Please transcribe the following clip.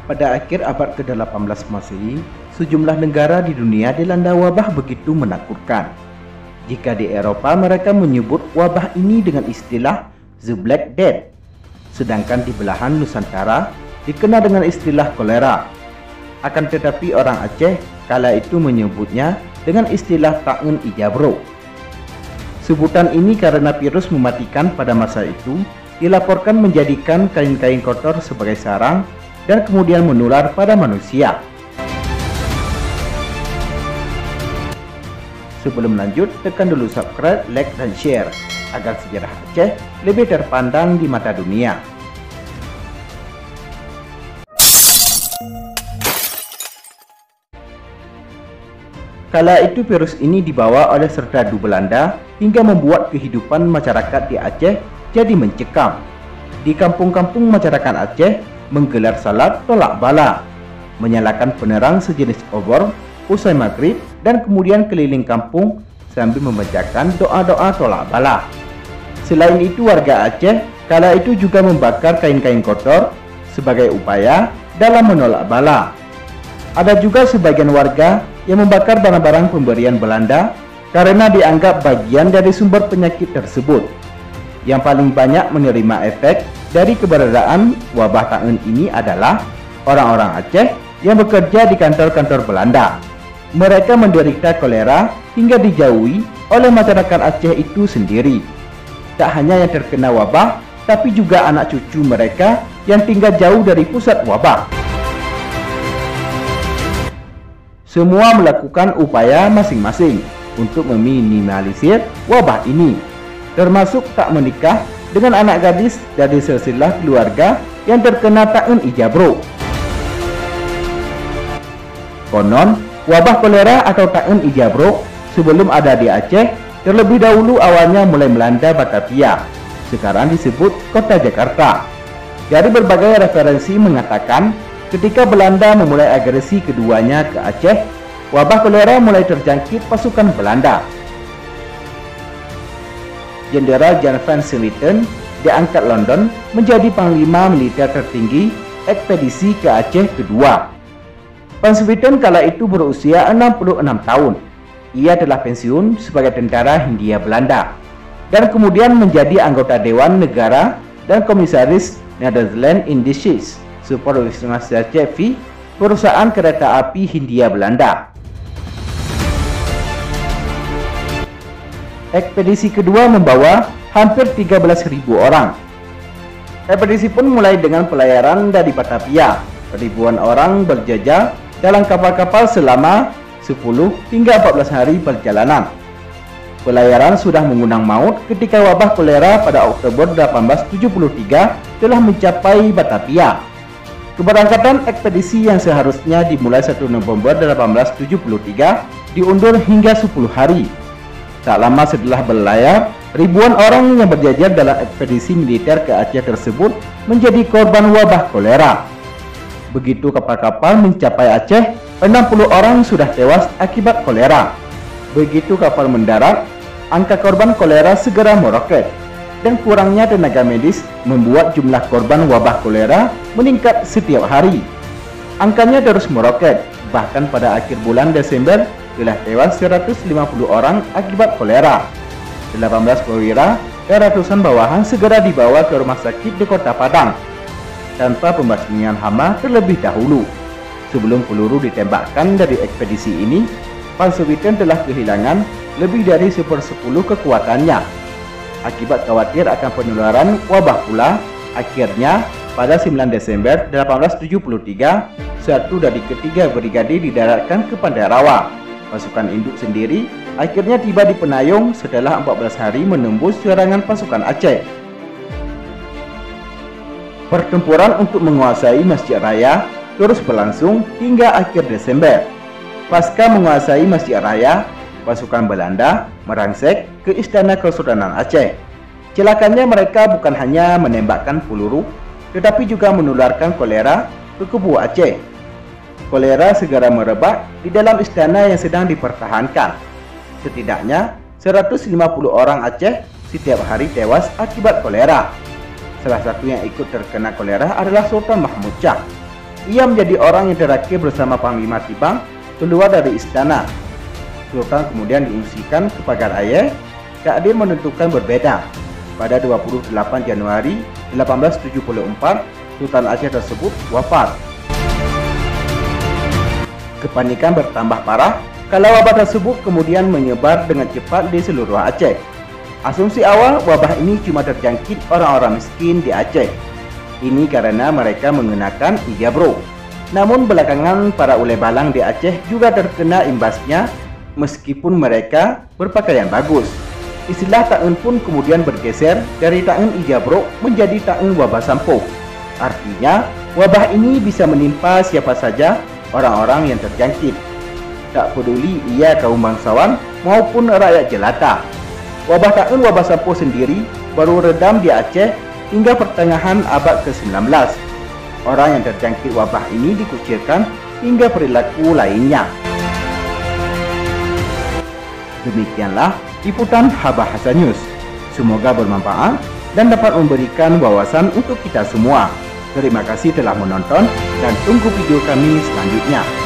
Pada akhir abad ke-18 Masehi, sejumlah negara di dunia dilanda wabah begitu menakutkan. Jika di Eropa mereka menyebut wabah ini dengan istilah The Black Death, sedangkan di belahan Nusantara dikenal dengan istilah kolera. Akan tetapi orang Aceh kala itu menyebutnya dengan istilah Taun Ijabro. Sebutan ini karena virus mematikan pada masa itu dilaporkan menjadikan kain-kain kotor sebagai sarang dan kemudian menular pada manusia. Sebelum lanjut, tekan dulu subscribe, like, dan share agar sejarah Aceh lebih terpandang di mata dunia. Kala itu virus ini dibawa oleh serdadu Belanda hingga membuat kehidupan masyarakat di Aceh jadi mencekam. Di kampung-kampung masyarakat Aceh menggelar salat tolak bala, menyalakan penerang sejenis obor usai maghrib dan kemudian keliling kampung sambil membacakan doa-doa tolak bala. Selain itu, warga Aceh kala itu juga membakar kain-kain kotor sebagai upaya dalam menolak bala. Ada juga sebagian warga yang membakar barang-barang pemberian Belanda karena dianggap bagian dari sumber penyakit tersebut. Yang paling banyak menerima efek dari keberadaan wabah taun ini adalah orang-orang Aceh yang bekerja di kantor-kantor Belanda. Mereka menderita kolera hingga dijauhi oleh masyarakat Aceh itu sendiri. Tak hanya yang terkena wabah, tapi juga anak cucu mereka yang tinggal jauh dari pusat wabah. Semua melakukan upaya masing-masing untuk meminimalisir wabah ini, termasuk tak menikah dengan anak gadis dari silsilah keluarga yang terkena Taun Ijabro. Konon, wabah kolera atau Taun Ijabro sebelum ada di Aceh, terlebih dahulu awalnya mulai melanda Batavia, sekarang disebut kota Jakarta. Dari berbagai referensi mengatakan, ketika Belanda memulai agresi keduanya ke Aceh, wabah kolera mulai terjangkit pasukan Belanda. Jenderal Jan van Swieten diangkat London menjadi panglima militer tertinggi ekspedisi ke Aceh kedua. Van Swieten kala itu berusia 66 tahun. Ia telah pensiun sebagai tentara Hindia Belanda dan kemudian menjadi anggota Dewan Negara dan Komisaris Nederland Indices Spoorwegmaatschappij, perusahaan kereta api Hindia Belanda. Ekspedisi kedua membawa hampir 13.000 orang. Ekspedisi pun mulai dengan pelayaran dari Batavia. Ribuan orang berjajah dalam kapal-kapal selama 10 hingga 14 hari perjalanan. Pelayaran sudah mengundang maut ketika wabah kolera pada Oktober 1873 telah mencapai Batavia. Keberangkatan ekspedisi yang seharusnya dimulai 1 November 1873 diundur hingga 10 hari. Tak lama setelah berlayar, ribuan orang yang berjajar dalam ekspedisi militer ke Aceh tersebut menjadi korban wabah kolera. Begitu kapal-kapal mencapai Aceh, 60 orang sudah tewas akibat kolera. Begitu kapal mendarat, angka korban kolera segera meroket, dan kurangnya tenaga medis membuat jumlah korban wabah kolera meningkat setiap hari. Angkanya terus meroket, bahkan pada akhir bulan Desember telah tewas 150 orang akibat kolera. 18 perwira dan ratusan bawahan segera dibawa ke rumah sakit di Kota Padang tanpa pembasmian hama terlebih dahulu. Sebelum peluru ditembakkan dari ekspedisi ini, Van Swieten telah kehilangan lebih dari 1/10 kekuatannya. Akibat khawatir akan penularan wabah pula, akhirnya pada 9 Desember 1873, satu dari ketiga brigade didaratkan ke Pantai Rawa. Pasukan induk sendiri akhirnya tiba di Penayung setelah 14 hari menembus serangan pasukan Aceh. Pertempuran untuk menguasai Masjid Raya terus berlangsung hingga akhir Desember. Pasca menguasai Masjid Raya, pasukan Belanda merangsek ke Istana Kesultanan Aceh. Celakanya mereka bukan hanya menembakkan peluru, tetapi juga menularkan kolera ke kubu Aceh. Kolera segera merebak di dalam istana yang sedang dipertahankan. Setidaknya 150 orang Aceh setiap hari tewas akibat kolera. Salah satu yang ikut terkena kolera adalah Sultan Mahmud Shah. Ia menjadi orang yang terakhir bersama Panglima Tibang keluar dari istana. Sultan kemudian diungsikan ke pagar air. Takdir menentukan berbeda. Pada 28 Januari 1874, Sultan Aceh tersebut wafat. Kepanikan bertambah parah kalau wabah tersebut kemudian menyebar dengan cepat di seluruh Aceh. Asumsi awal, wabah ini cuma terjangkit orang-orang miskin di Aceh. Ini karena mereka menggunakan ijabro. Namun belakangan para ule balang di Aceh juga terkena imbasnya meskipun mereka berpakaian bagus. Istilah ta'en pun kemudian bergeser dari ta'en ijabro menjadi ta'en wabah sampo. Artinya, wabah ini bisa menimpa siapa saja orang-orang yang terjangkit. Tak peduli ia kaum bangsawan maupun rakyat jelata. Wabah ta'en wabah sampo sendiri baru redam di Aceh hingga pertengahan abad ke-19. Orang yang terjangkit wabah ini dikucilkan hingga perilaku lainnya. Demikianlah liputan Habahasa News. Semoga bermanfaat dan dapat memberikan wawasan untuk kita semua. Terima kasih telah menonton dan tunggu video kami selanjutnya.